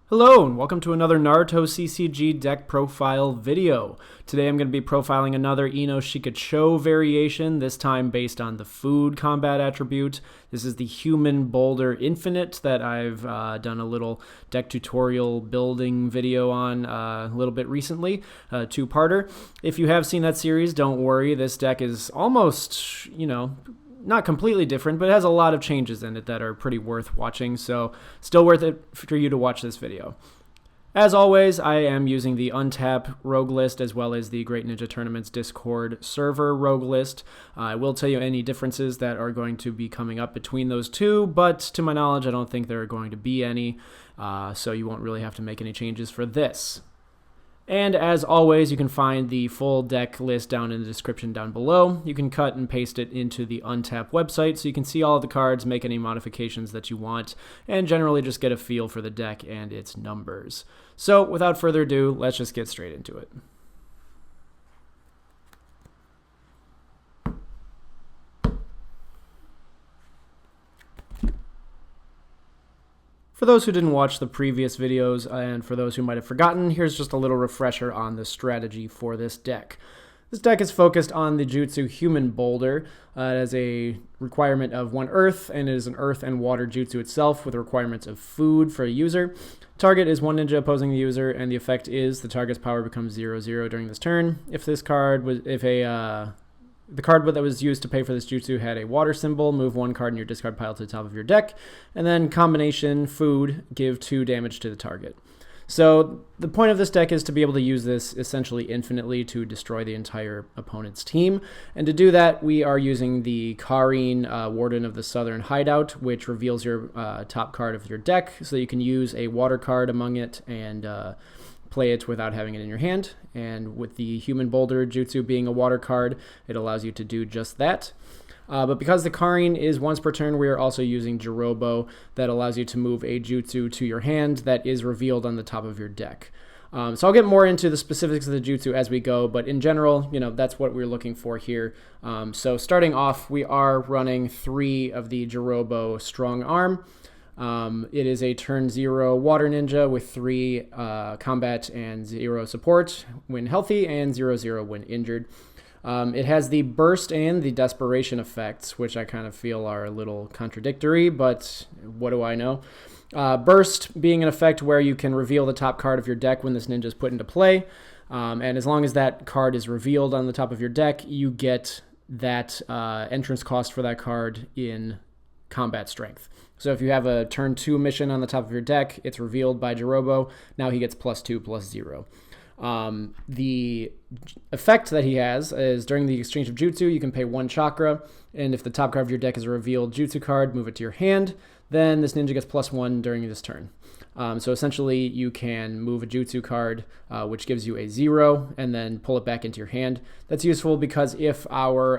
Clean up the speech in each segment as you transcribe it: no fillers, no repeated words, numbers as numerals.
Hello and welcome to another Naruto CCG Deck Profile video. Today I'm going to be profiling another Ino Shika variation, this time based on the food combat attribute. This is the Human Boulder Infinite that I've done a little deck tutorial building video on a little bit recently, a two-parter. If you have seen that series, don't worry, this deck is almost, not completely different, but it has a lot of changes in it that are pretty worth watching, so still worth it for you to watch this video. As always, I am using the Untap rogue list as well as the Great Ninja Tournament's Discord server rogue list. I will tell you any differences that are going to be coming up between those two, but to my knowledge, I don't think there are going to be any, so you won't really have to make any changes for this. And as always, you can find the full deck list down in the description down below. You can cut and paste it into the Untap website so you can see all of the cards, make any modifications that you want, and generally just get a feel for the deck and its numbers. So without further ado, let's just get straight into it. For those who didn't watch the previous videos, and for those who might have forgotten, here's just a little refresher on the strategy for this deck. This deck is focused on the jutsu Human Boulder. It has a requirement of 1 earth, and it is an earth and water jutsu itself with requirements of food for a user. Target is 1 ninja opposing the user, and the effect is the target's power becomes 0/0 during this turn. If this card was, the card that was used to pay for this jutsu had a water symbol, move 1 card in your discard pile to the top of your deck, and then combination food, give 2 damage to the target. So the point of this deck is to be able to use this essentially infinitely to destroy the entire opponent's team. And to do that, we are using the Karin, Warden of the Southern Hideout, which reveals your top card of your deck, so you can use a water card among it and play it without having it in your hand. And with the Human Boulder jutsu being a water card, it allows you to do just that. But because the Karin is once per turn, we are also using Jirobo that allows you to move a jutsu to your hand that is revealed on the top of your deck. So I'll get more into the specifics of the jutsu as we go, but in general, that's what we're looking for here. So starting off, we are running 3 of the Jirobo Strong Arm. It is a turn 0 water ninja with 3 combat and 0 support when healthy and 0/0 when injured. It has the burst and the desperation effects, which I kind of feel are a little contradictory, but what do I know? Burst being an effect where you can reveal the top card of your deck when this ninja is put into play, and as long as that card is revealed on the top of your deck, you get that entrance cost for that card in combat strength. So if you have a turn 2 mission on the top of your deck, it's revealed by Jirobo. Now he gets +2/+0. The effect that he has is during the exchange of jutsu, you can pay 1 chakra, and if the top card of your deck is a revealed jutsu card, move it to your hand. Then this ninja gets +1 during this turn. So essentially, you can move a jutsu card, which gives you a 0, and then pull it back into your hand. That's useful because if our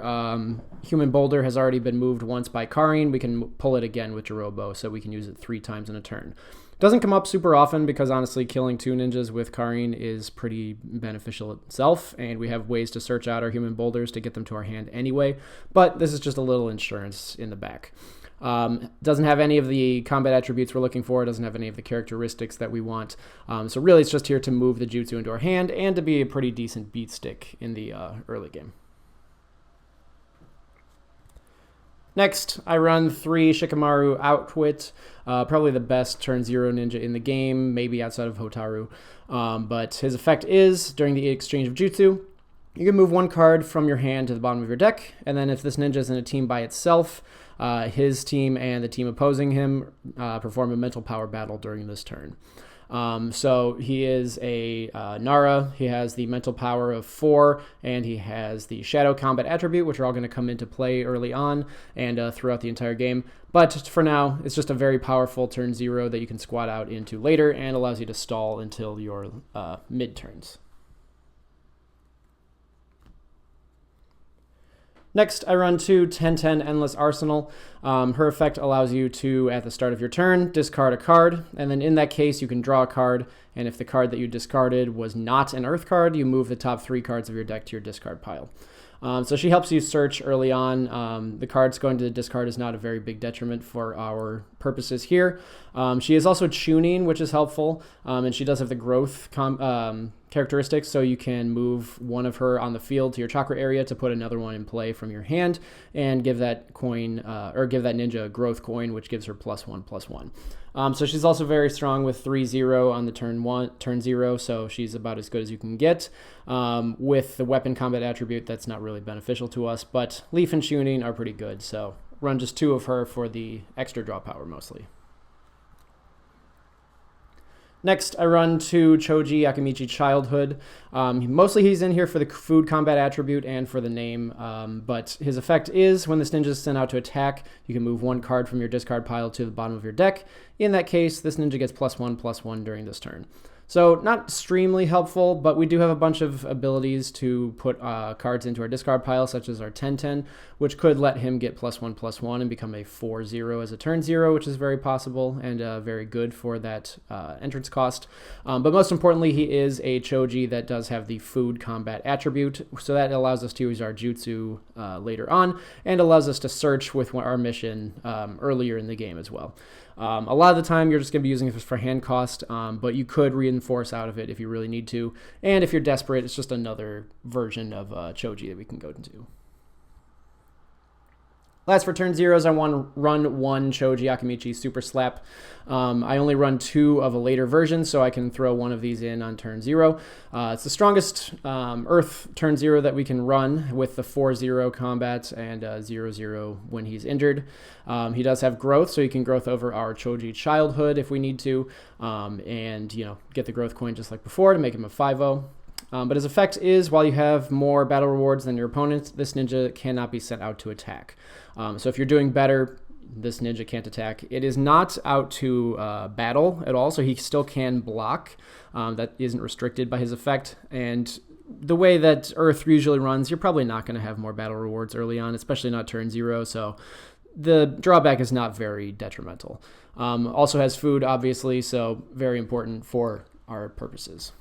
Human Boulder has already been moved once by Karin, we can pull it again with Jirobo, so we can use it 3 times in a turn. Doesn't come up super often because honestly, killing 2 ninjas with Karin is pretty beneficial itself, and we have ways to search out our Human Boulders to get them to our hand anyway, but this is just a little insurance in the back. Doesn't have any of the combat attributes we're looking for, doesn't have any of the characteristics that we want, so really it's just here to move the jutsu into our hand and to be a pretty decent beat stick in the early game. Next, I run 3 Shikamaru Outwit, probably the best turn 0 ninja in the game, maybe outside of Hotaru, but his effect is, during the exchange of jutsu, you can move 1 card from your hand to the bottom of your deck, and then if this ninja is in a team by itself, his team and the team opposing him perform a mental power battle during this turn. So he is a Nara, he has the mental power of 4, and he has the shadow combat attribute, which are all going to come into play early on and throughout the entire game. But for now, it's just a very powerful turn 0 that you can squat out into later and allows you to stall until your mid-turns. Next, I run 2 Tenten Endless Arsenal. Her effect allows you to, at the start of your turn, discard a card, and then in that case, you can draw a card, and if the card that you discarded was not an Earth card, you move the top 3 cards of your deck to your discard pile. So she helps you search early on. The cards going to the discard is not a very big detriment for our purposes here. She is also tuning, which is helpful, and she does have the growth characteristics, so you can move one of her on the field to your chakra area to put another one in play from your hand and give that coin or give that ninja a growth coin, which gives her +1/+1. So she's also very strong with 3-0 on the turn 0, so she's about as good as you can get. With the weapon combat attribute, that's not really beneficial to us, but Leaf and Tuning are pretty good, so run just 2 of her for the extra draw power mostly. Next, I run 2 Choji Akimichi Childhood. Mostly he's in here for the food combat attribute and for the name, but his effect is when this ninja is sent out to attack, you can move 1 card from your discard pile to the bottom of your deck. In that case, this ninja gets +1/+1 during this turn. So not extremely helpful, but we do have a bunch of abilities to put cards into our discard pile, such as our Tenten, which could let him get +1/+1 and become a 4-0 as a turn 0, which is very possible and very good for that entrance cost. But most importantly, he is a Choji that does have the food combat attribute, so that allows us to use our Jutsu later on and allows us to search with our mission earlier in the game as well. A lot of the time, you're just going to be using it for hand cost, but you could reinforce out of it if you really need to. And if you're desperate, it's just another version of Choji that we can go into. Last for turn 0s, I want to run 1 Choji Akimichi Super Slap. I only run 2 of a later version, so I can throw 1 of these in on turn 0. It's the strongest Earth turn 0 that we can run with the 4-0 combat and 0-0 when he's injured. He does have growth, so you can growth over our Choji Childhood if we need to, and get the growth coin just like before to make him a 5-0. But his effect is, while you have more battle rewards than your opponent, this ninja cannot be sent out to attack. So if you're doing better, this ninja can't attack. It is not out to battle at all, so he still can block. That isn't restricted by his effect. And the way that Earth usually runs, you're probably not going to have more battle rewards early on, especially not turn 0, so the drawback is not very detrimental. Also has food, obviously, so very important for our purposes.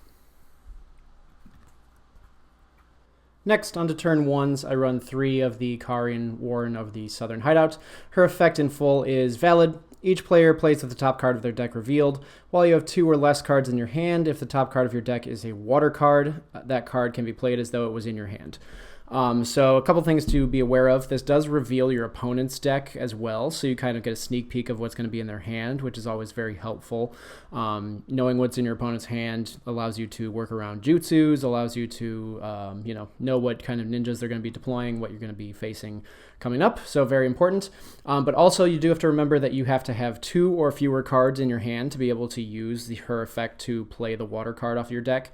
Next, on to turn 1s, I run 3 of the Karin, Warden of the Southern Hideout. Her effect in full is valid. Each player plays with the top card of their deck revealed. While you have 2 or less cards in your hand, if the top card of your deck is a water card, that card can be played as though it was in your hand. So a couple things to be aware of. This does reveal your opponent's deck as well, so you kind of get a sneak peek of what's going to be in their hand, which is always very helpful. Knowing what's in your opponent's hand allows you to work around jutsus, allows you to know what kind of ninjas they're going to be deploying, what you're going to be facing coming up, so very important. But also you do have to remember that you have to have 2 or fewer cards in your hand to be able to use her effect to play the water card off your deck.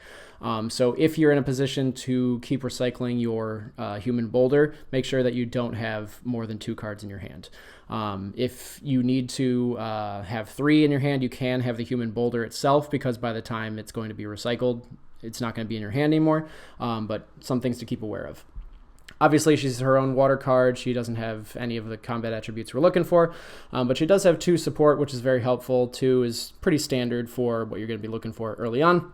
So if you're in a position to keep recycling your Human Boulder, make sure that you don't have more than 2 cards in your hand. If you need to have 3 in your hand, you can have the Human Boulder itself, because by the time it's going to be recycled, it's not going to be in your hand anymore, but some things to keep aware of. Obviously, she's her own water card. She doesn't have any of the combat attributes we're looking for, but she does have 2 support, which is very helpful. 2 is pretty standard for what you're going to be looking for early on.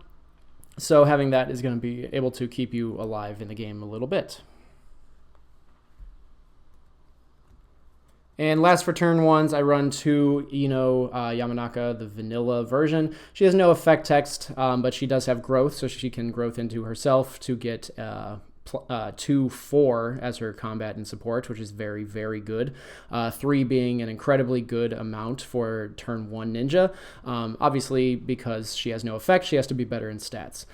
So having that is going to be able to keep you alive in the game a little bit. And last for turn 1s, I run 2 Ino Yamanaka, the vanilla version. She has no effect text, but she does have growth, so she can growth into herself to get 2-4 as her combat and support, which is very, very good. 3 being an incredibly good amount for turn 1 ninja. Obviously, because she has no effect, she has to be better in stats.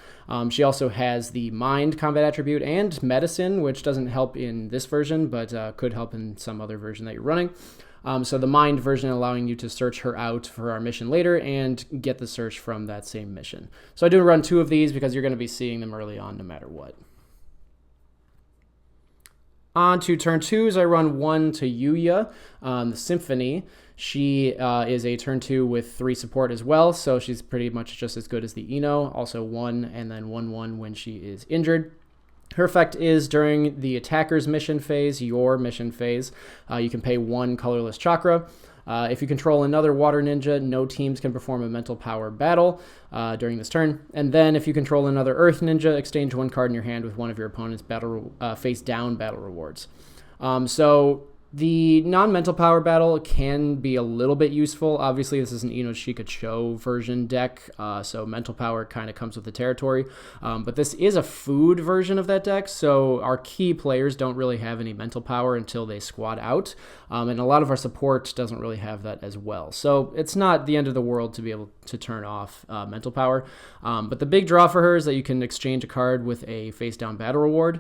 She also has the mind combat attribute and medicine, which doesn't help in this version, but could help in some other version that you're running. So the mind version allowing you to search her out for our mission later and get the search from that same mission. So I do run 2 of these because you're going to be seeing them early on no matter what. On to turn 2s, I run 1 Tayuya, the Symphony. She is a turn 2 with 3 support as well, so she's pretty much just as good as the Ino, also 1 and then 1/1 when she is injured. Her effect is during the attacker's mission phase, your mission phase, you can pay 1 colorless chakra. If you control another water ninja, no teams can perform a mental power battle during this turn. And then if you control another earth ninja, exchange one card in your hand with one of your opponent's face down battle rewards. So the non-mental power battle can be a little bit useful. Obviously, this is an Ino Shika Cho version deck, so mental power kind of comes with the territory. But this is a food version of that deck, so our key players don't really have any mental power until they squad out. And a lot of our support doesn't really have that as well. So it's not the end of the world to be able to turn off mental power. But the big draw for her is that you can exchange a card with a face-down battle reward.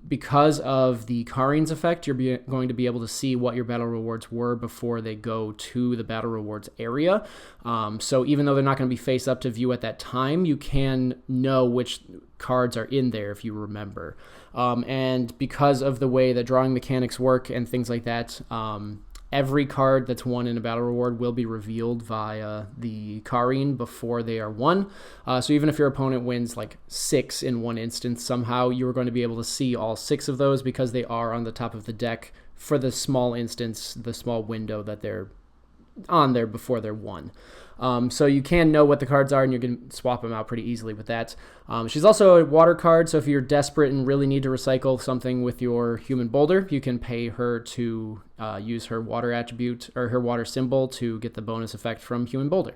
Because of the Karin's effect, you're going to be able to see what your battle rewards were before they go to the battle rewards area. So even though they're not going to be face up to view at that time, you can know which cards are in there if you remember. And because of the way that drawing mechanics work and things like that, every card that's won in a battle reward will be revealed via the Karin before they are won. So even if your opponent wins like 6 in one instance, somehow you're going to be able to see all 6 of those because they are on the top of the deck for the small instance, the small window that they're on there before they're won. So you can know what the cards are, and you can swap them out pretty easily with that. She's also a water card, so if you're desperate and really need to recycle something with your Human Boulder, you can pay her to use her water attribute or her water symbol to get the bonus effect from Human Boulder.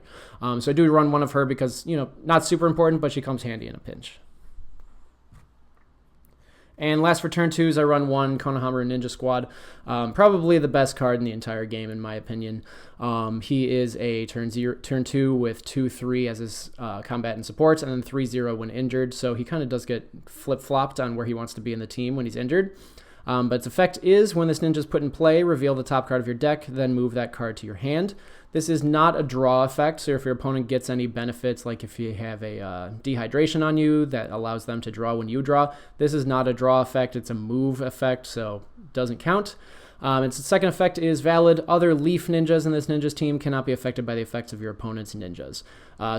So I do run one of her because, not super important, but she comes handy in a pinch. And last for turn 2 is I run one Konohamaru Ninja Squad. Probably the best card in the entire game, in my opinion. He is a turn 2 with 2-3 as his combat and supports, and then 3-0 when injured. So he kind of does get flip-flopped on where he wants to be in the team when he's injured. But its effect is, when this ninja is put in play, reveal the top card of your deck, then move that card to your hand. This is not a draw effect, so if your opponent gets any benefits, like if you have a Dehydration on you that allows them to draw when you draw, this is not a draw effect, it's a move effect, so it doesn't count. Its second effect is valid. Other leaf ninjas in this ninja's team cannot be affected by the effects of your opponent's ninjas.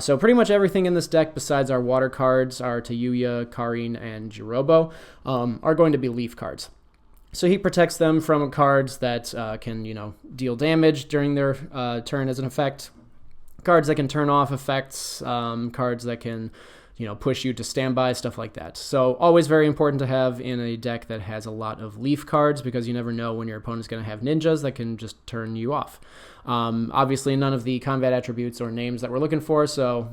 So pretty much everything in this deck besides our water cards, our Tayuya, Karin, and Jirobo, are going to be leaf cards. So he protects them from cards that can, deal damage during their turn as an effect, cards that can turn off effects, cards that can, push you to standby, stuff like that. So always very important to have in a deck that has a lot of leaf cards, because you never know when your opponent's going to have ninjas that can just turn you off. Obviously, none of the combat attributes or names that we're looking for, so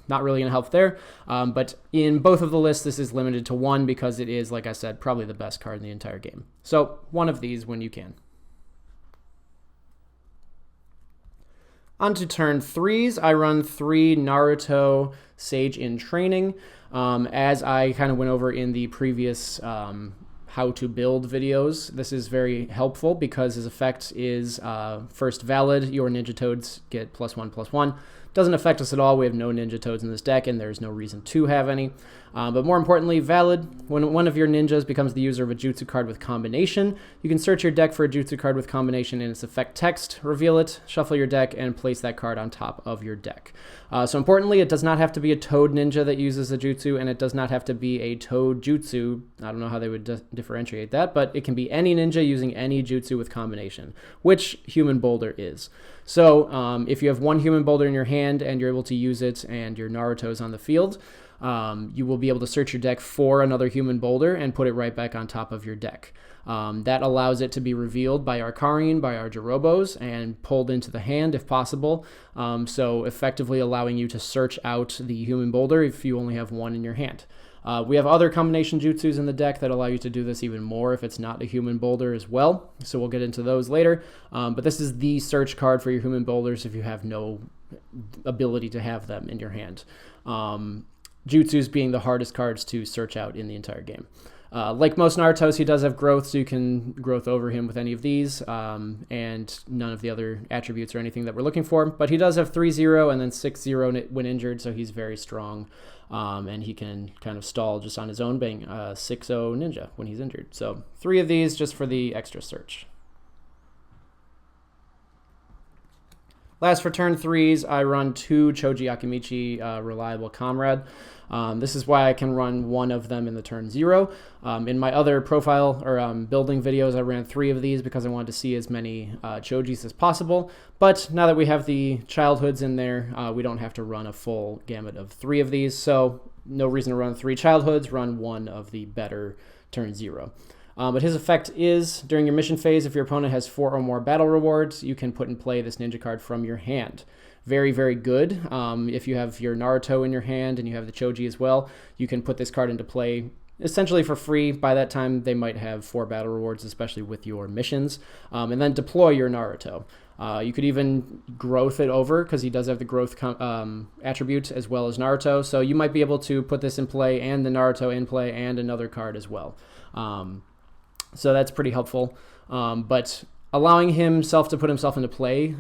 not really going to help there. But in both of the lists, this is limited to 1 because it is, like I said, probably the best card in the entire game. So one of these when you can. On to turn 3s, I run 3 Naruto Sage in Training. As I kind of went over in the previous how to build videos, this is very helpful because his effect is first valid. Your Ninja Toads get +1/+1. Doesn't affect us at all. We have no Ninja Toads in this deck, and there's no reason to have any. But more importantly, valid. When one of your ninjas becomes the user of a Jutsu card with combination, you can search your deck for a Jutsu card with combination in its effect text, reveal it, shuffle your deck, and place that card on top of your deck. So importantly, it does not have to be a Toad ninja that uses a Jutsu, and it does not have to be a Toad Jutsu. I don't know how they would differentiate that, but it can be any ninja using any Jutsu with combination, which Human Boulder is. So if you have one Human Boulder in your hand and you're able to use it and your Naruto's on the field, you will be able to search your deck for another Human Boulder and put it right back on top of your deck. That allows it to be revealed by our Karin, by our Jirobos, and pulled into the hand if possible, so effectively allowing you to search out the Human Boulder if you only have one in your hand. We have other combination jutsus in the deck that allow you to do this even more if it's not a Human Boulder as well, so we'll get into those later. But this is the search card for your Human Boulders if you have no ability to have them in your hand. Jutsus being the hardest cards to search out in the entire game. Like most Naruto's, he does have growth, so you can growth over him with any of these, and none of the other attributes or anything that we're looking for. But he does have 3-0 and then 6-0 when injured, so he's very strong, and he can kind of stall just on his own, being 6-0 ninja when he's injured. So 3 of these just for the extra search. Last for turn 3s, I run 2 Choji Akimichi Reliable Comrade. This is why I can run 1 of them in the turn 0. In my other profile or building videos, I ran 3 of these because I wanted to see as many Chojis as possible. But now that we have the childhoods in there, we don't have to run a full gamut of 3 of these. So no reason to run 3 childhoods, run 1 of the better turn 0. But his effect is, during your mission phase, if your opponent has 4 or more battle rewards, you can put in play this ninja card from your hand. Very, very good. If you have your Naruto in your hand and you have the Choji as well, you can put this card into play essentially for free. By that time, they might have 4 battle rewards, especially with your missions, and then deploy your Naruto. You could even growth it over because he does have the growth attribute as well as Naruto. So you might be able to put this in play and the Naruto in play and another card as well. So that's pretty helpful. But allowing himself to put himself into play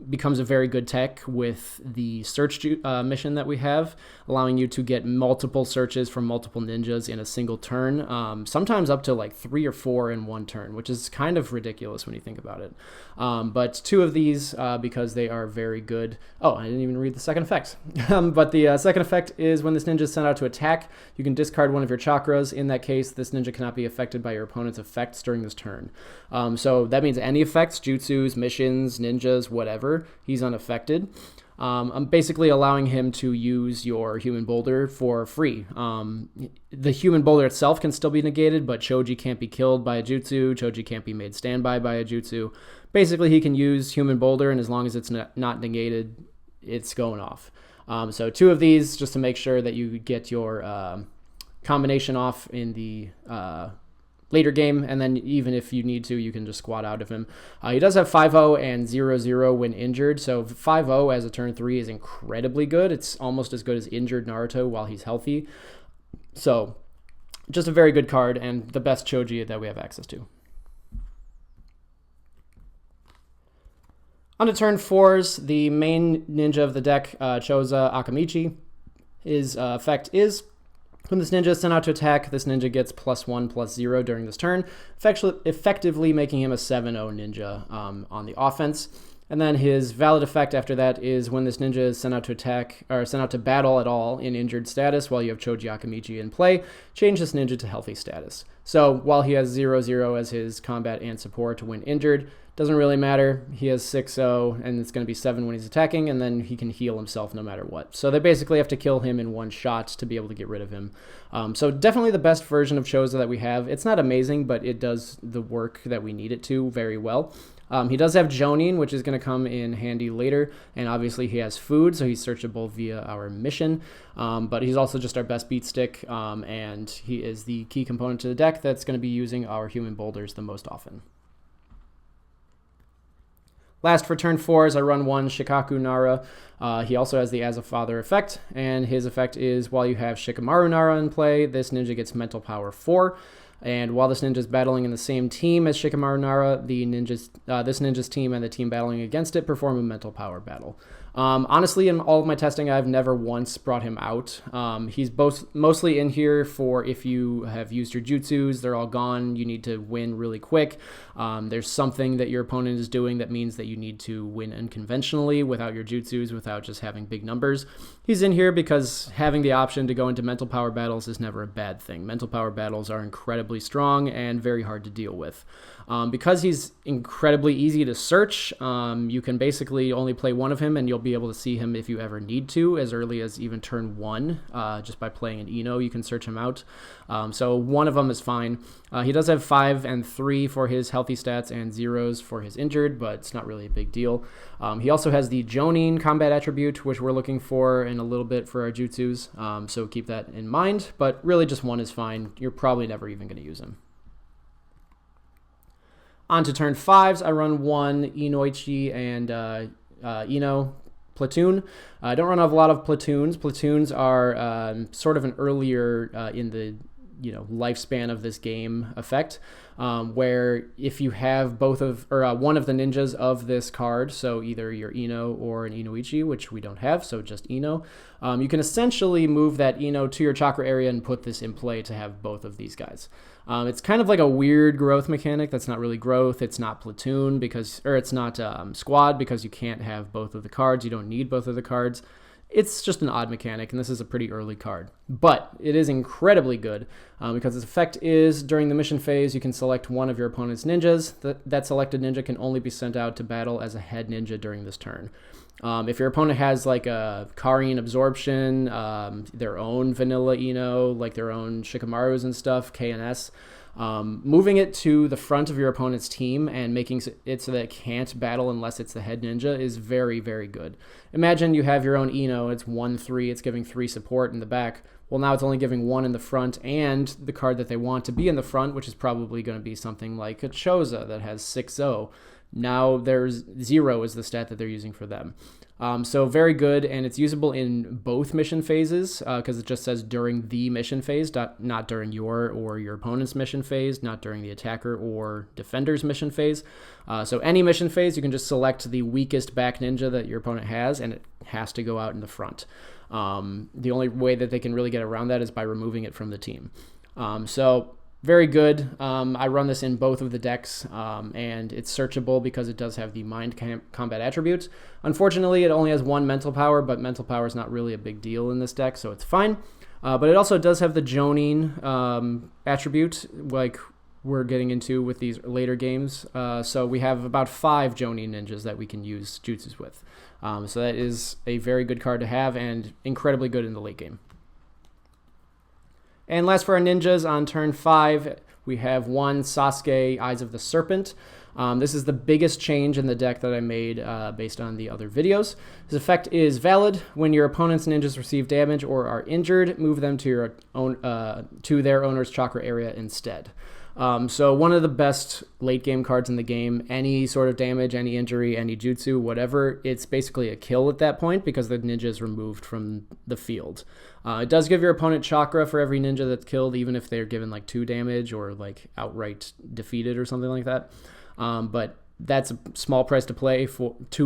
becomes a very good tech with the search mission that we have, allowing you to get multiple searches from multiple ninjas in a single turn, sometimes up to like 3 or 4 in one turn, which is kind of ridiculous when you think about it. But 2 of these, because they are very good. Oh, I didn't even read the second effect. But the second effect is when this ninja is sent out to attack, you can discard 1 of your chakras. In that case, this ninja cannot be affected by your opponent's effects during this turn. So that means any effects, jutsus, missions, ninjas, whatever, he's unaffected. I'm basically allowing him to use your Human Boulder for free. The Human Boulder itself can still be negated, but Choji can't be killed by a jutsu. Choji can't be made standby by a jutsu. Basically, he can use Human Boulder, and as long as it's not negated, it's going off. So 2 of these just to make sure that you get your combination off in the later game, and then even if you need to, you can just squat out of him. He does have 5-0 and 0-0 when injured, so 5-0 as a turn 3 is incredibly good. It's almost as good as injured Naruto while he's healthy. So just a very good card and the best Choji that we have access to. On to turn 4s, the main ninja of the deck, Choza Akimichi. His effect is, when this ninja is sent out to attack, this ninja gets +1/+0 during this turn, effectively making him a 7-0 ninja on the offense. And then his valid effect after that is when this ninja is sent out to attack, or sent out to battle at all in injured status while you have Choji Akimichi in play, change this ninja to healthy status. So while he has 0-0 as his combat and support when injured, doesn't really matter. He has 6-0, and it's going to be 7 when he's attacking, and then he can heal himself no matter what. So they basically have to kill him in one shot to be able to get rid of him. So definitely the best version of Choza that we have. It's not amazing, but it does the work that we need it to very well. He does have Jonin, which is going to come in handy later, and obviously he has food, so he's searchable via our mission, but he's also just our best beat stick, and he is the key component to the deck that's going to be using our Human Boulders the most often. Last for turn 4s, I run 1 Shikaku Nara. He also has the As a Father effect, and his effect is while you have Shikamaru Nara in play, this ninja gets mental power 4. And while this ninja is battling in the same team as Shikamaru Nara, this ninja's team and the team battling against it perform a mental power battle. Honestly, in all of my testing, I've never once brought him out. He's mostly in here for if you have used your jutsus, they're all gone, you need to win really quick. There's something that your opponent is doing that means that you need to win unconventionally without your jutsus, without just having big numbers. He's in here because having the option to go into mental power battles is never a bad thing. Mental power battles are incredibly strong and very hard to deal with. Because he's incredibly easy to search, you can basically only play 1 of him and you'll be able to see him if you ever need to, as early as even turn 1. Just by playing an Ino, you can search him out. So 1 of them is fine. He does have 5 and 3 for his healthy stats and 0s for his injured, but it's not really a big deal. He also has the Jonin combat attribute, which we're looking for in a little bit for our jutsus, so keep that in mind, but really just 1 is fine. You're probably never even going to use him. On to turn 5s, I run 1 Inochi and Ino platoon. I don't run a lot of platoons. Platoons are sort of an earlier in the lifespan of this game effect, where if you have both of or one of the ninjas of this card, so either your Ino or an Inoichi, which we don't have, so just Ino, you can essentially move that Ino to your chakra area and put this in play to have both of these guys. It's kind of like a weird growth mechanic. That's not really growth. It's not platoon it's not squad, because you can't have both of the cards. You don't need both of the cards. It's just an odd mechanic, and this is a pretty early card. But it is incredibly good, because its effect is, during the mission phase, you can select one of your opponent's ninjas. That selected ninja can only be sent out to battle as a head ninja during this turn. If your opponent has like a Karin absorption, their own vanilla Ino, like their own Shikamarus and stuff, KNS, moving it to the front of your opponent's team and making it so that it can't battle unless it's the head ninja is very, very good. Imagine you have your own Ino, it's 1-3, it's giving 3 support in the back. Well, now it's only giving 1 in the front and the card that they want to be in the front, which is probably going to be something like a Choza that has 6-0. Now there's 0 is the stat that they're using for them. So very good, and it's usable in both mission phases, because it just says during the mission phase, not during your or your opponent's mission phase, not during the attacker or defender's mission phase. So any mission phase, you can just select the weakest back ninja that your opponent has, and it has to go out in the front. The only way that they can really get around that is by removing it from the team. So very good. I run this in both of the decks, and it's searchable because it does have the mind combat attribute. Unfortunately, it only has 1 mental power, but mental power is not really a big deal in this deck, so it's fine. But it also does have the Jonin attribute, like we're getting into with these later games. So we have about 5 Jonin ninjas that we can use jutsus with. So that is a very good card to have and incredibly good in the late game. And last for our ninjas, on turn 5, we have 1 Sasuke Eyes of the Serpent. This is the biggest change in the deck that I made based on the other videos. This effect is valid when your opponent's ninjas receive damage or are injured. Move them to your own to their owner's chakra area instead. So one of the best late game cards in the game. Any sort of damage, any injury, any jutsu, whatever, it's basically a kill at that point because the ninja is removed from the field. It does give your opponent chakra for every ninja that's killed, even if they're given like 2 damage or like outright defeated or something like that. But that's a small price to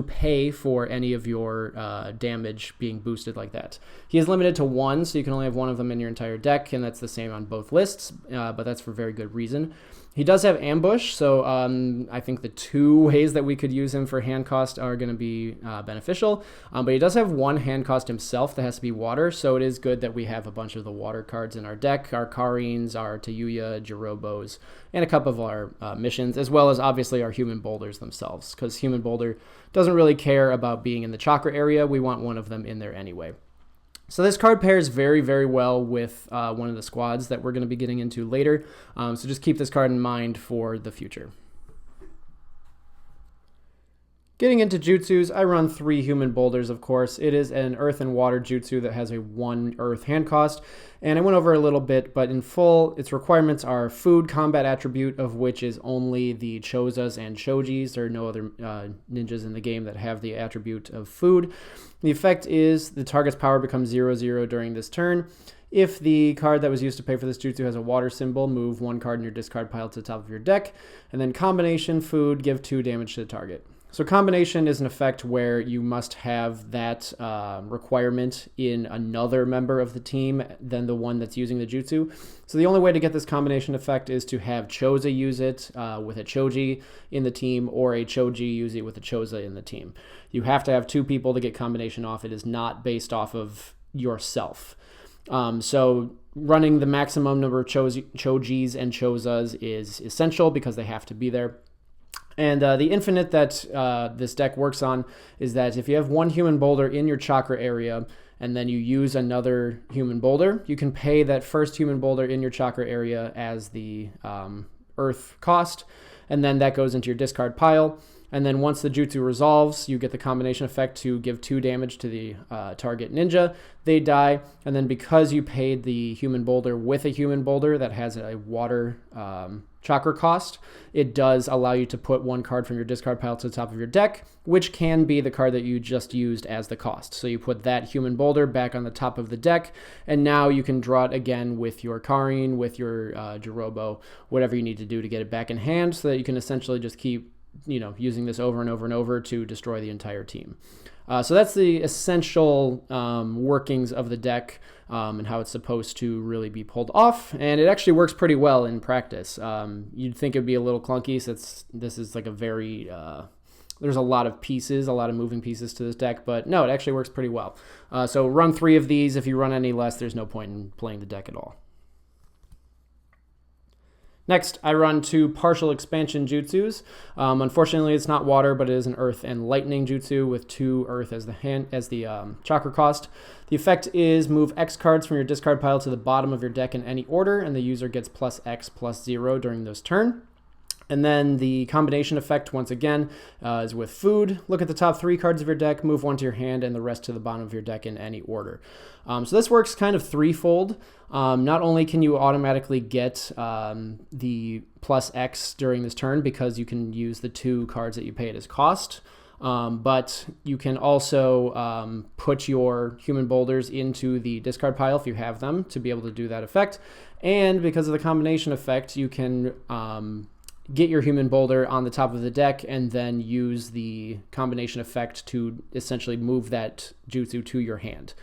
pay for any of your damage being boosted like that. He is limited to 1, so you can only have 1 of them in your entire deck, and that's the same on both lists, but that's for very good reason. He does have ambush, so I think the 2 ways that we could use him for hand cost are going to be beneficial, but he does have 1 hand cost himself that has to be water, so it is good that we have a bunch of the water cards in our deck, our Karins, our Tayuya, Jirobos, and a couple of our missions, as well as obviously our Human Boulders themselves, because Human Boulder doesn't really care about being in the chakra area. We want 1 of them in there anyway. So this card pairs very, very well with one of the squads that we're going to be getting into later. So just keep this card in mind for the future. Getting into jutsus, I run 3 Human Boulders, of course. It is an earth and water jutsu that has a 1 earth hand cost, and I went over a little bit, but in full, its requirements are food combat attribute, of which is only the Chozas and Chojis. There are no other ninjas in the game that have the attribute of food. The effect is the target's power becomes 0/0 during this turn. If the card that was used to pay for this jutsu has a water symbol, move 1 card in your discard pile to the top of your deck, and then combination food, give 2 damage to the target. So combination is an effect where you must have that requirement in another member of the team than the one that's using the jutsu. So the only way to get this combination effect is to have Choza use it with a Choji in the team, or a Choji use it with a Choza in the team. You have to have 2 people to get combination off. It is not based off of yourself. So running the maximum number of Chojis and Chozas is essential because they have to be there. And the infinite that this deck works on is that if you have 1 Human Boulder in your chakra area and then you use another Human Boulder, you can pay that first Human Boulder in your chakra area as the earth cost, and then that goes into your discard pile. And then once the jutsu resolves, you get the combination effect to give 2 damage to the target ninja. They die, and then because you paid the Human Boulder with a Human Boulder that has a water chakra cost, it does allow you to put one card from your discard pile to the top of your deck, which can be the card that you just used as the cost. So you put that Human Boulder back on the top of the deck, and now you can draw it again with your Karin, with your Jirobo, whatever you need to do to get it back in hand, so that you can essentially just keep using this over and over and over to destroy the entire team. So that's the essential workings of the deck and how it's supposed to really be pulled off. And it actually works pretty well in practice. You'd think it would be a little clunky since this is like a very... there's a lot of pieces, a lot of moving pieces to this deck, but no, it actually works pretty well. So run 3 of these. If you run any less, there's no point in playing the deck at all. Next, I run 2 Partial Expansion Jutsus. Unfortunately, it's not water, but it is an Earth and Lightning Jutsu with 2 Earth as the chakra cost. The effect is move X cards from your discard pile to the bottom of your deck in any order, and the user gets plus X plus 0 during this turn. And then the combination effect, once again, is with food. Look at the top 3 cards of your deck, move 1 to your hand, and the rest to the bottom of your deck in any order. So this works kind of threefold. Not only can you automatically get the plus X during this turn because you can use the 2 cards that you paid as cost, but you can also put your Human Boulders into the discard pile if you have them to be able to do that effect. And because of the combination effect, you can... get your Human Boulder on the top of the deck and then use the combination effect to essentially move that jutsu to your hand.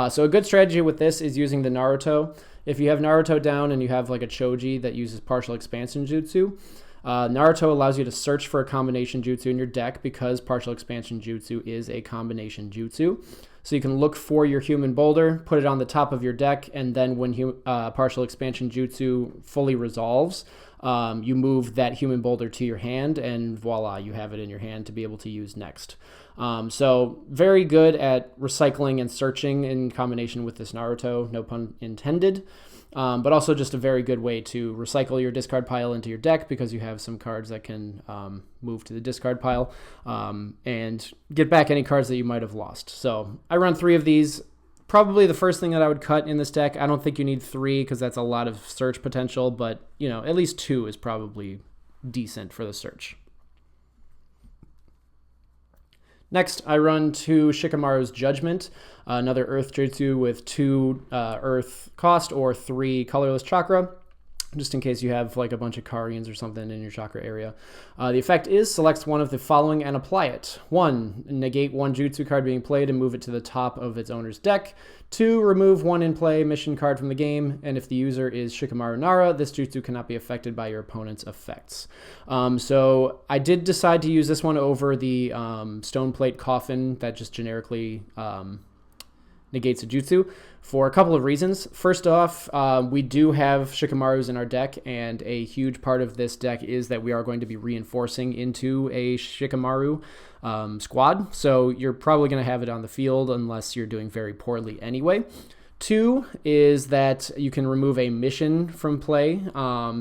So a good strategy with this is using the Naruto. If you have Naruto down and you have like a Choji that uses Partial Expansion Jutsu, Naruto allows you to search for a combination jutsu in your deck because Partial Expansion Jutsu is a combination jutsu. So you can look for your Human Boulder, put it on the top of your deck, and then when Partial Expansion Jutsu fully resolves, you move that Human Boulder to your hand, and voila, you have it in your hand to be able to use next. So very good at recycling and searching in combination with this Naruto, no pun intended. But also just a very good way to recycle your discard pile into your deck because you have some cards that can move to the discard pile and get back any cards that you might have lost. So I run 3 of these. Probably the first thing that I would cut in this deck. I don't think you need 3 because that's a lot of search potential, but at least 2 is probably decent for the search. Next, I run 2 Shikamaru's Judgement, another Earth Jutsu with 2 Earth cost or 3 colorless chakra, just in case you have like a bunch of Karins or something in your chakra area. The effect is select one of the following and apply it. 1, negate 1 jutsu card being played and move it to the top of its owner's deck. 2, remove 1 in play mission card from the game, and if the user is Shikamaru Nara, this jutsu cannot be affected by your opponent's effects. So I did decide to use this one over the Stone Plate Coffin that just generically negates a jutsu for a couple of reasons. First off, we do have Shikamaru's in our deck, and a huge part of this deck is that we are going to be reinforcing into a Shikamaru squad, so you're probably going to have it on the field unless you're doing very poorly anyway. 2 is that you can remove a mission from play,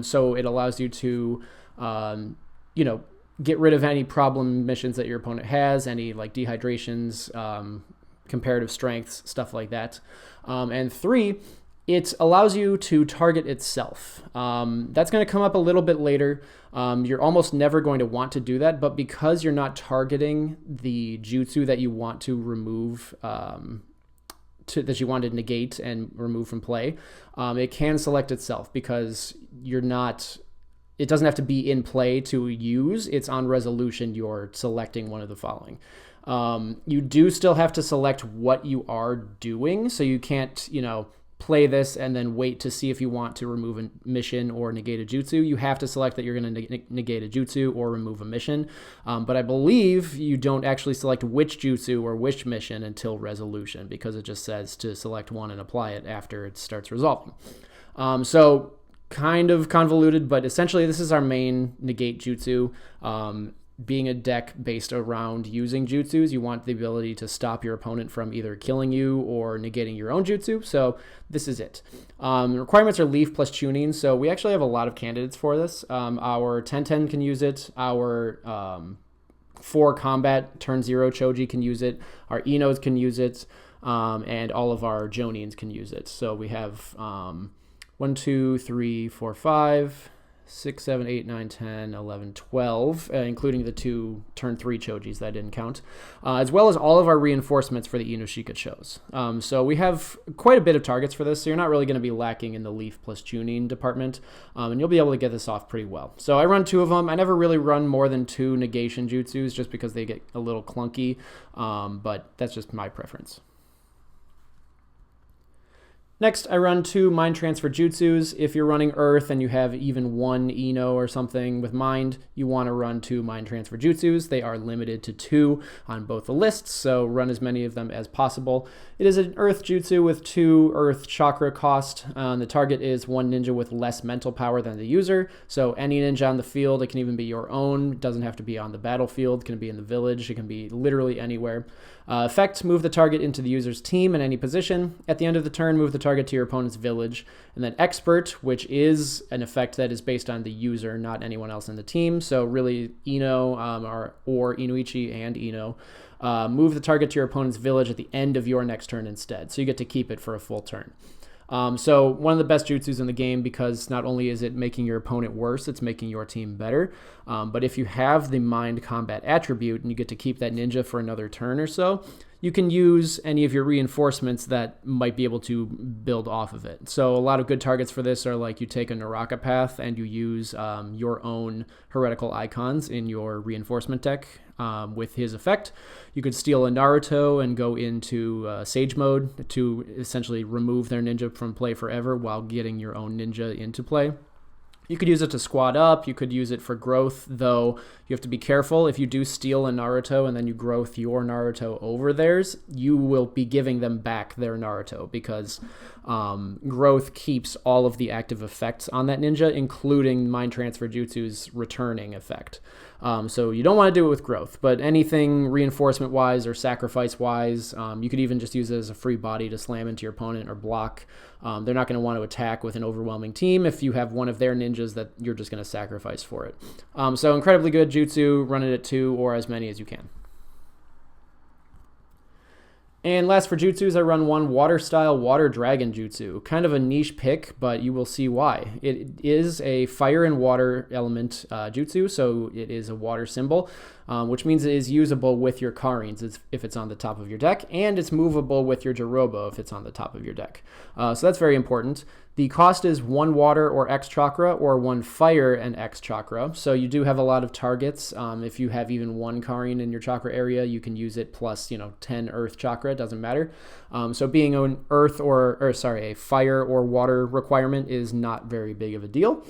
so it allows you to, get rid of any problem missions that your opponent has, any like dehydrations, comparative strengths, stuff like that. And 3, it allows you to target itself. That's going to come up a little bit later. You're almost never going to want to do that, but because you're not targeting the jutsu that you want to remove, that you want to negate and remove from play, it can select itself because it doesn't have to be in play to use. It's on resolution. You're selecting one of the following. You do still have to select what you are doing, so you can't, play this and then wait to see if you want to remove a mission or negate a jutsu. You have to select that you're going to negate a jutsu or remove a mission, but I believe you don't actually select which jutsu or which mission until resolution because it just says to select one and apply it after it starts resolving. So kind of convoluted, but essentially this is our main negate jutsu. Being a deck based around using jutsus, you want the ability to stop your opponent from either killing you or negating your own jutsu, so this is it. Requirements are leaf plus tuning, so we actually have a lot of candidates for this. Our Tenten can use it, our 4 combat turn 0 Choji can use it, our Inos can use it, and all of our Jonins can use it. So we have 1, 2, 3, 4, 5, 6, 7, 8, 9, 10, 11, 12, including the 2 turn 3 Chojis that I didn't count, as well as all of our reinforcements for the Ino Shika Chos. So we have quite a bit of targets for this, so you're not really going to be lacking in the Leaf plus Junin department, and you'll be able to get this off pretty well. So I run 2 of them. I never really run more than 2 negation jutsus just because they get a little clunky, but that's just my preference. Next, I run 2 Mind Transfer Jutsus. If you're running Earth and you have even 1 Ino or something with Mind, you want to run 2 Mind Transfer Jutsus. They are limited to 2 on both the lists, so run as many of them as possible. It is an Earth Jutsu with 2 Earth Chakra cost. The target is 1 ninja with less mental power than the user, so any ninja on the field, it can even be your own. It doesn't have to be on the battlefield. It can be in the village. It can be literally anywhere. Effect, move the target into the user's team in any position. At the end of the turn, move the target to your opponent's village. And then Expert, which is an effect that is based on the user, not anyone else in the team. So really Ino or Inoichi and Ino. Move the target to your opponent's village at the end of your next turn instead. So you get to keep it for a full turn. So one of the best jutsus in the game, because not only is it making your opponent worse, it's making your team better. But if you have the Mind Combat attribute and you get to keep that ninja for another turn or so, you can use any of your reinforcements that might be able to build off of it. So a lot of good targets for this are like you take a Naraka path and you use your own heretical icons in your reinforcement deck with his effect. You could steal a Naruto and go into Sage mode to essentially remove their ninja from play forever while getting your own ninja into play. You could use it to squad up. You could use it for growth, though you have to be careful. If you do steal a Naruto and then you growth your Naruto over theirs, you will be giving them back their Naruto because growth keeps all of the active effects on that ninja, including Mind Transfer Jutsu's returning effect. So you don't want to do it with growth, but anything reinforcement-wise or sacrifice-wise, you could even just use it as a free body to slam into your opponent or block. They're not going to want to attack with an overwhelming team if you have one of their ninjas that you're just going to sacrifice for it. So incredibly good jutsu, run it at 2 or as many as you can. And last for jutsus, I run 1 water-style Water Dragon Jutsu. Kind of a niche pick, but you will see why. It is a fire and water element jutsu, so it is a water symbol, which means it is usable with your Karins if it's on the top of your deck, and it's movable with your Jirobo if it's on the top of your deck. So that's very important. The cost is 1 water or X chakra or 1 fire and X chakra. So you do have a lot of targets. If you have even 1 Karin in your chakra area, you can use it plus 10 earth chakra. It doesn't matter. So being an earth a fire or water requirement is not very big of a deal.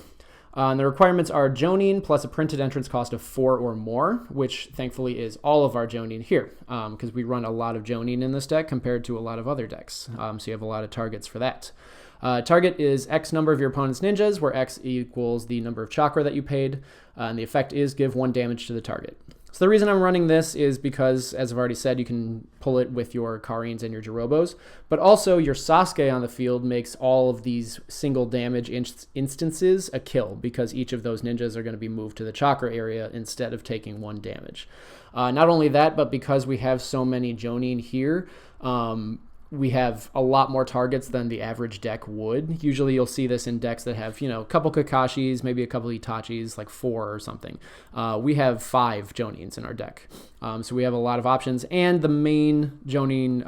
And the requirements are Jonin plus a printed entrance cost of 4 or more, which thankfully is all of our Jonin here, because we run a lot of Jonin in this deck compared to a lot of other decks. So you have a lot of targets for that. Target is X number of your opponent's ninjas, where X equals the number of chakra that you paid, and the effect is give 1 damage to the target. So the reason I'm running this is because, as I've already said, you can pull it with your Karins and your Jirobos, but also your Sasuke on the field makes all of these single damage instances a kill, because each of those ninjas are going to be moved to the chakra area instead of taking 1 damage. Not only that, but because we have so many Jonin here, we have a lot more targets than the average deck would. Usually you'll see this in decks that have, a couple Kakashis, maybe a couple Itachis, like 4 or something. We have 5 Jonins in our deck. So we have a lot of options, and the main Jonin,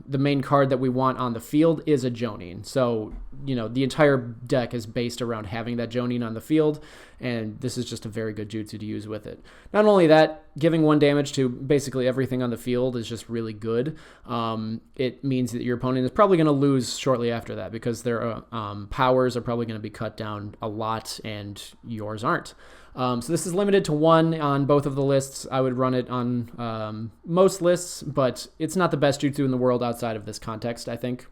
the main card that we want on the field is a Jonin. So, the entire deck is based around having that Jonin on the field, and this is just a very good jutsu to use with it. Not only that, giving 1 damage to basically everything on the field is just really good. It means that your opponent is probably going to lose shortly after that, because their powers are probably going to be cut down a lot, and yours aren't. So this is limited to 1 on both of the lists. I would run it on most lists, but it's not the best jutsu in the world outside of this context, I think.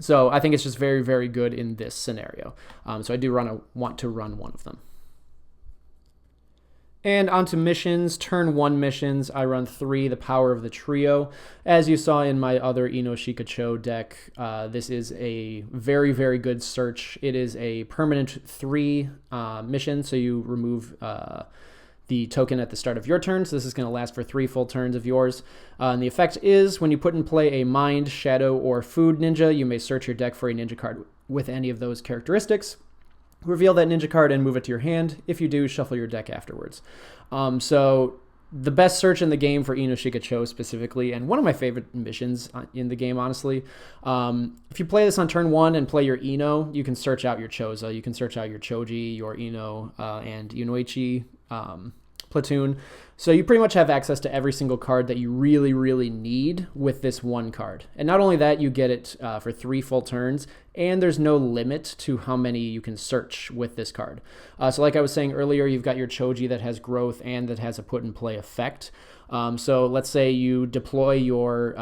So I think it's just very, very good in this scenario. So I do want to run 1 of them. And onto missions, turn 1 missions. I run 3, the Power of the Trio. As you saw in my other Ino Shika Cho deck, this is a very, very good search. It is a permanent 3 mission, so you remove the token at the start of your turn. So this is going to last for 3 full turns of yours. And the effect is, when you put in play a Mind, Shadow, or Food ninja, you may search your deck for a ninja card with any of those characteristics. Reveal that ninja card and move it to your hand. If you do, shuffle your deck afterwards. So the best search in the game for Ino Shika Cho specifically, and one of my favorite missions in the game, honestly. If you play this on turn 1 and play your Ino, you can search out your Choza, you can search out your Choji, your Ino, and Inoichi platoon. So you pretty much have access to every single card that you really, really need with this one card. And not only that, you get it for 3 full turns, and there's no limit to how many you can search with this card. So like I was saying earlier, you've got your Choji that has growth and that has a put in play effect. So let's say you deploy your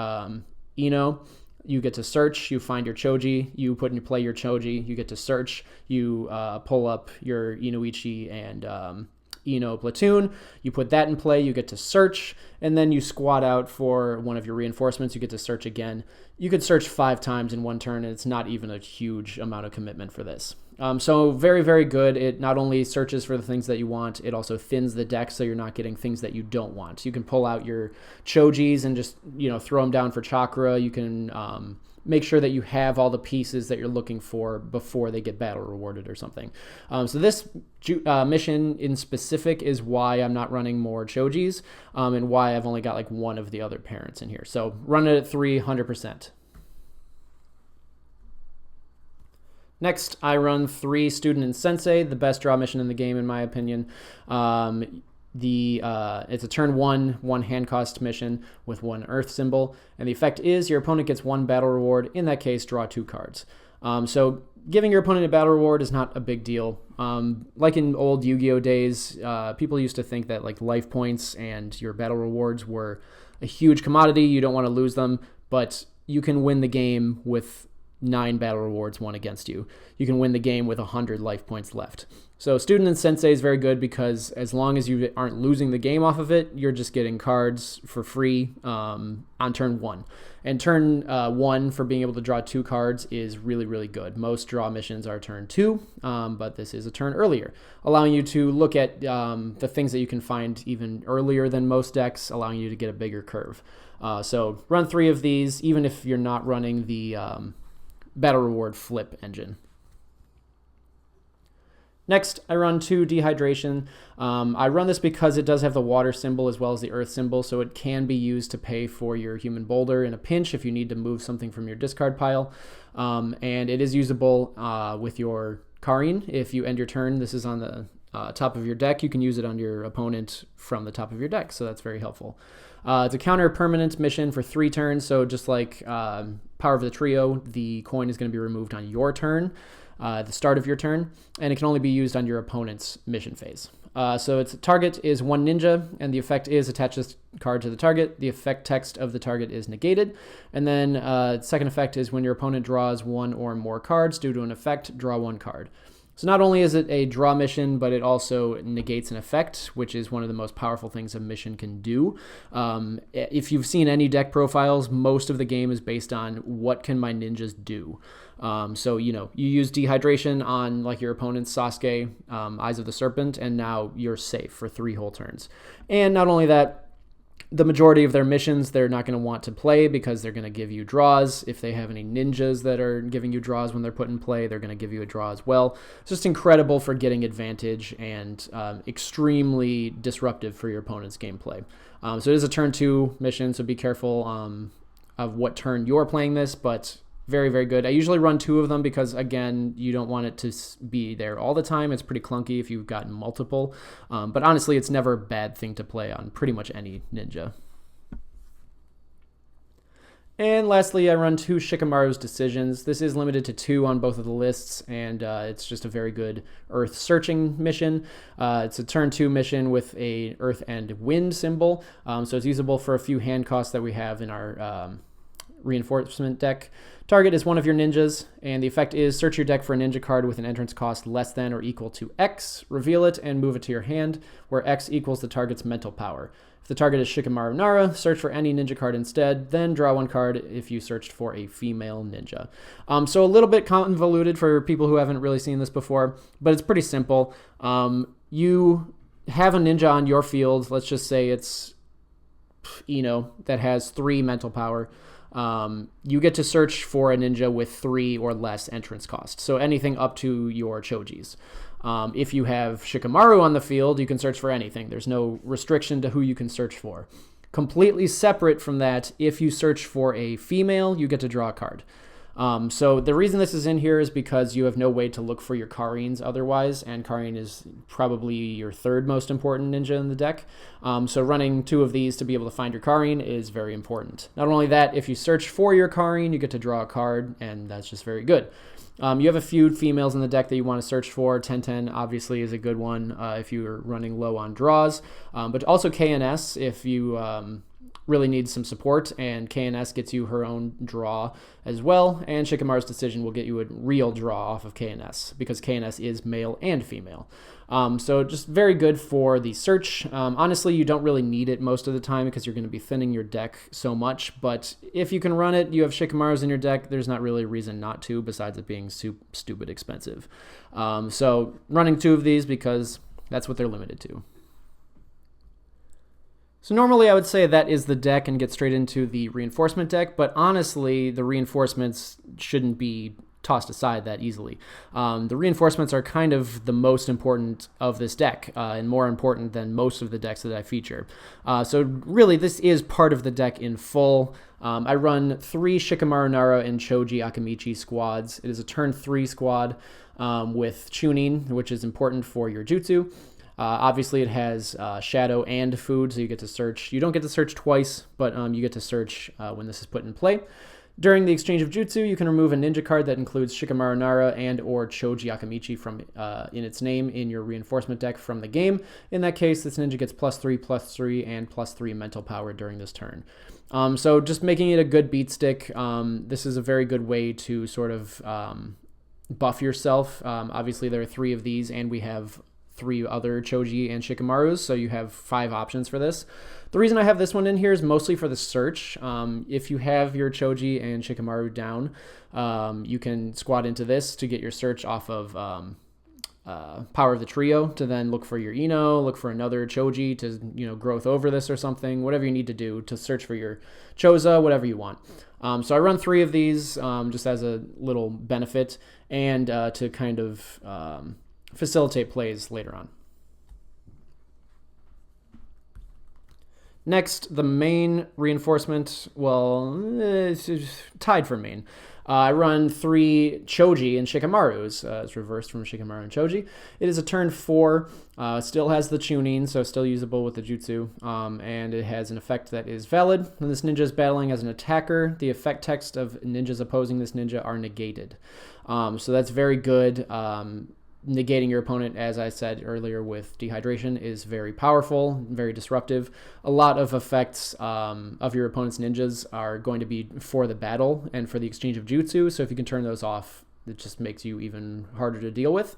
Ino, you get to search, you find your Choji, you put in play your Choji, you get to search, you pull up your Inoichi and Ino platoon, you put that in play, you get to search, and then you squat out for one of your reinforcements, you get to search again. You could search 5 times in one turn, and it's not even a huge amount of commitment for this. So very, very good. It not only searches for the things that you want, it also thins the deck so you're not getting things that you don't want. You can pull out your Chojis and just, throw them down for chakra. You can make sure that you have all the pieces that you're looking for before they get battle rewarded or something. So this mission in specific is why I'm not running more Chojis and why I've only got like one of the other parents in here. So run it at 300%. Next, I run 3 Student and Sensei, the best draw mission in the game in my opinion. It's a turn 1 hand cost mission with 1 earth symbol, and the effect is your opponent gets 1 battle reward. In that case, draw 2 cards. So giving your opponent a battle reward is not a big deal. Like in old Yu-Gi-Oh days, people used to think that like life points and your battle rewards were a huge commodity. You don't want to lose them, but you can win the game with 9 battle rewards won against you. You can win the game with 100 life points left. So Student and Sensei is very good because as long as you aren't losing the game off of it, you're just getting cards for free on turn 1. And turn 1 for being able to draw 2 cards is really, really good. Most draw missions are turn 2, but this is a turn earlier, allowing you to look at the things that you can find even earlier than most decks, allowing you to get a bigger curve. So run 3 of these, even if you're not running the battle reward flip engine. Next, I run 2 Dehydration. I run this because it does have the water symbol as well as the earth symbol, so it can be used to pay for your Human Boulder in a pinch if you need to move something from your discard pile. And it is usable with your Karin. If you end your turn, this is on the top of your deck. You can use it on your opponent from the top of your deck, so that's very helpful. It's a counter permanent mission for 3 turns, so just like Power of the Trio, the coin is going to be removed on your turn, the start of your turn, and it can only be used on your opponent's mission phase. So its target is 1 ninja, and the effect is attach this card to the target. The effect text of the target is negated, and then second effect is when your opponent draws 1 or more cards due to an effect, draw 1 card. So not only is it a draw mission, but it also negates an effect, which is one of the most powerful things a mission can do. If you've seen any deck profiles, most of the game is based on what can my ninjas do. So, you use Dehydration on like your opponent's Sasuke, Eyes of the Serpent, and now you're safe for 3 whole turns. And not only that, the majority of their missions they're not going to want to play because they're going to give you draws. If they have any ninjas that are giving you draws when they're put in play, they're going to give you a draw as well. It's just incredible for getting advantage and extremely disruptive for your opponent's gameplay. So it is a turn 2 mission, so be careful of what turn you're playing this, but very, very good. I usually run 2 of them because, again, you don't want it to be there all the time. It's pretty clunky if you've gotten multiple. But honestly, it's never a bad thing to play on pretty much any ninja. And lastly, I run 2 Shikamaru's Decisions. This is limited to 2 on both of the lists, and it's just a very good Earth searching mission. It's a turn 2 mission with a Earth and Wind symbol, so it's usable for a few hand costs that we have in our reinforcement deck. Target is one of your ninjas, and the effect is search your deck for a ninja card with an entrance cost less than or equal to X, reveal it, and move it to your hand, where X equals the target's mental power. If the target is Shikamaru Nara, search for any ninja card instead, then draw 1 card if you searched for a female ninja. So a little bit convoluted for people who haven't really seen this before, but it's pretty simple. You have a ninja on your field, let's just say it's Ino, that has 3 mental power. you get to search for a ninja with 3 or less entrance cost. So anything up to your Chojis. If you have Shikamaru on the field, you can search for anything. There's no restriction to who you can search for. Completely separate from that, if you search for a female, you get to draw a card. So the reason this is in here is because you have no way to look for your Karins otherwise, and Karin is probably your 3rd most important ninja in the deck. So running 2 of these to be able to find your Karin is very important. Not only that, if you search for your Karin, you get to draw a card, and that's just very good. You have a few females in the deck that you want to search for. Tenten obviously is a good one if you're running low on draws, but also KNS if you really needs some support, and KNS gets you her own draw as well, and Shikamaru's decision will get you a real draw off of KNS, because KNS is male and female. So just very good for the search. Honestly, you don't really need it most of the time because you're going to be thinning your deck so much, but if you can run it, you have Shikamaru's in your deck, there's not really a reason not to, besides it being stupid expensive. So running 2 of these because that's what they're limited to. So normally I would say that is the deck and get straight into the reinforcement deck, but honestly, the reinforcements shouldn't be tossed aside that easily. The reinforcements are kind of the most important of this deck, and more important than most of the decks that I feature. So really, this is part of the deck in full. I run 3 Shikamaru Nara and Choji Akimichi squads. It is a turn 3 squad with tuning, which is important for your jutsu. Obviously, it has shadow and food, so you get to search. You don't get to search twice, but you get to search when this is put in play. During the exchange of jutsu, you can remove a ninja card that includes Shikamaru Nara and or Choji Akimichi from in its name in your reinforcement deck from the game. In that case, this ninja gets +3/+3 and +3 mental power during this turn. So just making it a good beat stick. This is a very good way to sort of buff yourself. Obviously, there are 3 of these, and we have 3 other Choji and Shikamarus, so you have 5 options for this. The reason I have this one in here is mostly for the search. If you have your Choji and Shikamaru down, you can squat into this to get your search off of Power of the Trio, to then look for your Ino, look for another Choji to, growth over this or something, whatever you need to do to search for your Choza, whatever you want. So I run 3 of these just as a little benefit and to kind of facilitate plays later on. Next, the main reinforcement, well, it's tied for main. I run 3 Choji and Shikamarus. It's reversed from Shikamaru and Choji. It is a turn 4. Still has the tuning, so still usable with the jutsu. And it has an effect that is valid. When this ninja is battling as an attacker, the effect text of ninjas opposing this ninja are negated. So that's very good. Negating your opponent, as I said earlier with Dehydration, is very powerful, very disruptive. A lot of effects of your opponent's ninjas are going to be for the battle and for the exchange of jutsu, so if you can turn those off, it just makes you even harder to deal with.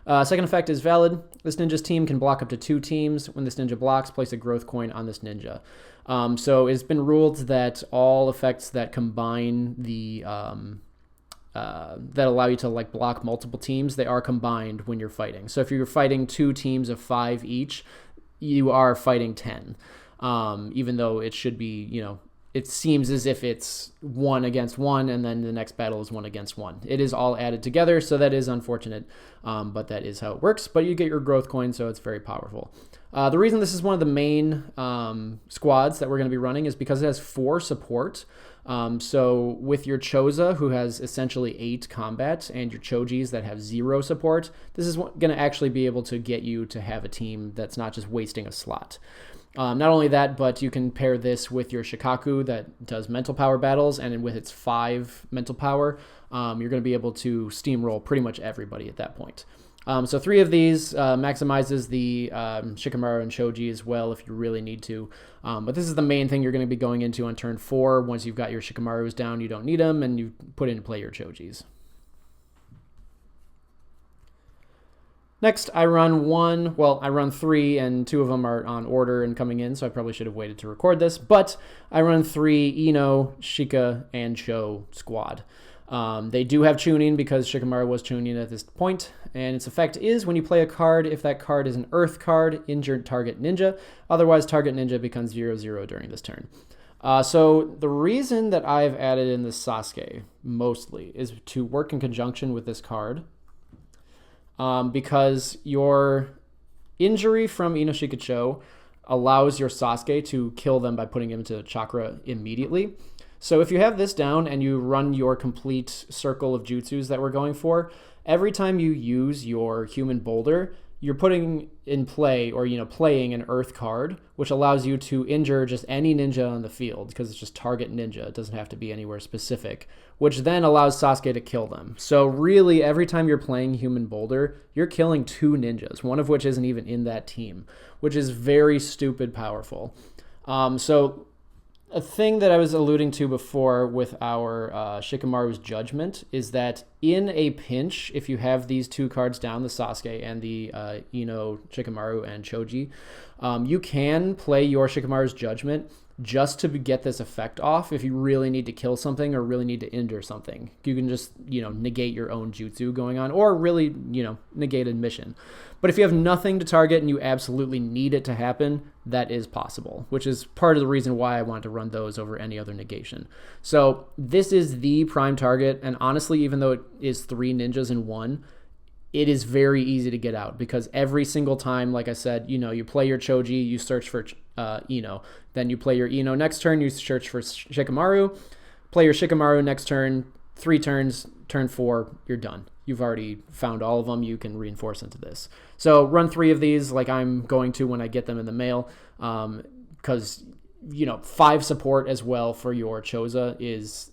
Second effect is valid. This ninja's team can block up to 2 teams. When this ninja blocks, place a growth coin on this ninja. So it's been ruled that all effects that combine the that allow you to block multiple teams, they are combined when you're fighting. So if you're fighting 2 teams of 5 each, you are fighting 10. Even though it should be, it seems as if it's 1 against 1, and then the next battle is 1 against 1. It is all added together, so that is unfortunate, but that is how it works. But you get your growth coin, so it's very powerful. The reason this is one of the main squads that we're going to be running is because it has 4 support. So with your Choza, who has essentially 8 combat, and your Chojis that have 0 support, this is going to actually be able to get you to have a team that's not just wasting a slot. Not only that, but you can pair this with your Shikaku that does mental power battles, and with its 5 mental power, you're going to be able to steamroll pretty much everybody at that point. So 3 of these maximizes the Shikamaru and Choji as well if you really need to. But this is the main thing you're going to be going into on turn 4. Once you've got your Shikamarus down, you don't need them, and you put into play your Chojis. Next, I run 3, and 2 of them are on order and coming in, so I probably should have waited to record this. But I run 3 Ino, Shika, and Cho squad. They do have tuning because Shikamaru was tuning at this point, and its effect is when you play a card, if that card is an earth card, injure target ninja. Otherwise, target ninja becomes 0/0 during this turn. So the reason that I've added in the Sasuke mostly is to work in conjunction with this card, because your injury from Ino Shika allows your Sasuke to kill them by putting him into chakra immediately. So if you have this down and you run your complete circle of jutsus that we're going for, every time you use your Human Boulder, you're putting in play, or playing an earth card, which allows you to injure just any ninja on the field, because it's just target ninja. It doesn't have to be anywhere specific, which then allows Sasuke to kill them. So really, every time you're playing Human Boulder, you're killing 2 ninjas, one of which isn't even in that team, which is very stupid powerful. So a thing that I was alluding to before with our Shikamaru's Judgement is that in a pinch, if you have these 2 cards down, the Sasuke and the Ino, Shikamaru, and Choji, you can play your Shikamaru's Judgement just to get this effect off if you really need to kill something or really need to injure something. You can just, negate your own jutsu going on, or really, negate a mission. But if you have nothing to target and you absolutely need it to happen, that is possible, which is part of the reason why I want to run those over any other negation. So this is the prime target, and honestly, even though it is 3 ninjas in 1, it is very easy to get out, because every single time, like I said, you play your Choji, you search for Ino. Then you play your Ino next turn, you search for Shikamaru. Play your Shikamaru next turn, 3 turns, turn 4, you're done. You've already found all of them. You can reinforce into this. So run 3 of these like I'm going to when I get them in the mail, because, 5 support as well for your Choza is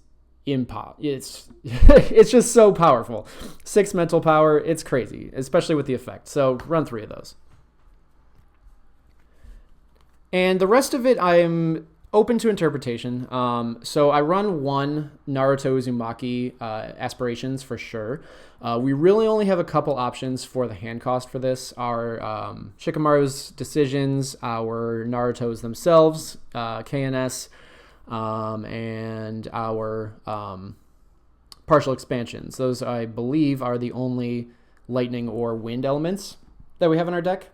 it's just so powerful. 6 mental power, it's crazy, especially with the effect. So run 3 of those. And the rest of it, I'm open to interpretation. So I run 1 Naruto Uzumaki aspirations for sure. We really only have a couple options for the hand cost for this. Our Shikamaru's decisions, our Naruto's themselves, KNS, and our partial expansions. Those, I believe, are the only lightning or wind elements that we have in our deck.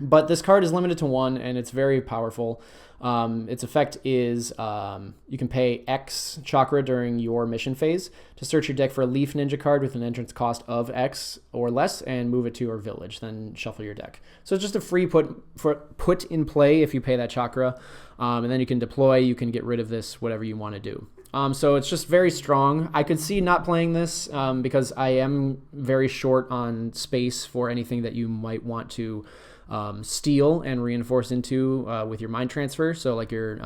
But this card is limited to 1, and it's very powerful. Its effect is you can pay X chakra during your mission phase to search your deck for a Leaf Ninja card with an entrance cost of X or less and move it to your village, then shuffle your deck. So it's just a free put in play if you pay that chakra, and then you can deploy, you can get rid of this, whatever you want to do. So it's just very strong. I could see not playing this because I am very short on space for anything that you might want to steal and reinforce into with your mind transfer. So like your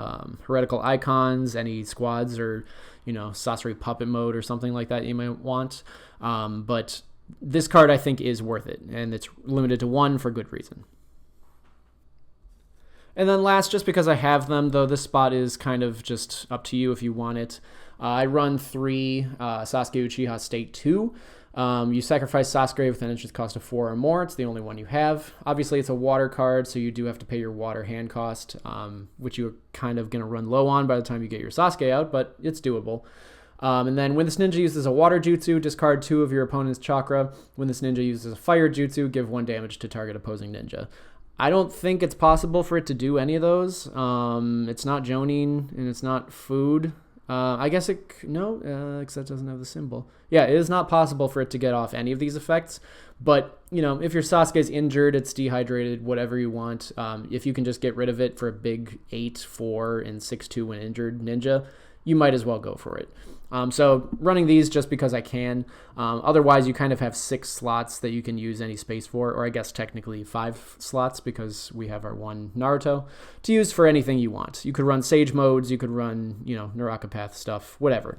heretical icons, any squads, or Sasori puppet mode or something like that you might want. But this card I think is worth it, and it's limited to 1 for good reason. And then last, just because I have them, though this spot is kind of just up to you if you want it, I run 3 Sasuke Uchiha State 2. You sacrifice Sasuke with an entrance cost of 4 or more. It's the only one you have. Obviously, it's a water card, so you do have to pay your water hand cost, which you're kind of going to run low on by the time you get your Sasuke out, but it's doable. And then when this ninja uses a water jutsu, discard 2 of your opponent's chakra. When this ninja uses a fire jutsu, give 1 damage to target opposing ninja. I don't think it's possible for it to do any of those. It's not Jonin, and it's not food. I guess because that doesn't have the symbol. Yeah, it is not possible for it to get off any of these effects. But, if your Sasuke's injured, it's dehydrated, whatever you want. If you can just get rid of it for a big 8-4 and 6-2 when injured ninja, you might as well go for it. So running these just because I can. Otherwise, you kind of have 6 slots that you can use any space for, or I guess technically 5 slots because we have our 1 Naruto to use for anything you want. You could run Sage modes, you could run, Narakapath stuff, whatever.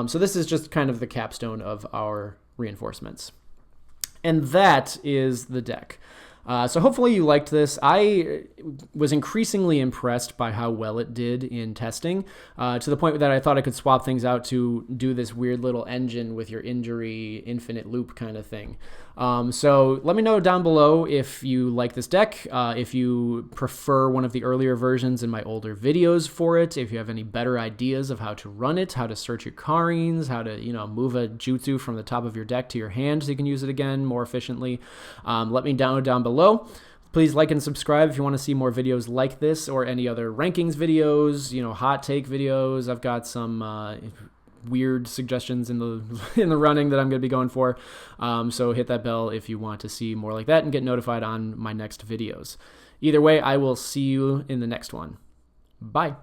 So this is just kind of the capstone of our reinforcements. And that is the deck. So hopefully you liked this. I was increasingly impressed by how well it did in testing, to the point that I thought I could swap things out to do this weird little engine with your injury infinite loop kind of thing. So let me know down below if you like this deck, if you prefer one of the earlier versions in my older videos for it, if you have any better ideas of how to run it, how to search your Karins, how to, move a jutsu from the top of your deck to your hand so you can use it again more efficiently. Let me know down below. Please like and subscribe if you want to see more videos like this or any other rankings videos, hot take videos. I've got some weird suggestions in the running that I'm going to be going for. So hit that bell if you want to see more like that and get notified on my next videos. Either way, I will see you in the next one. Bye.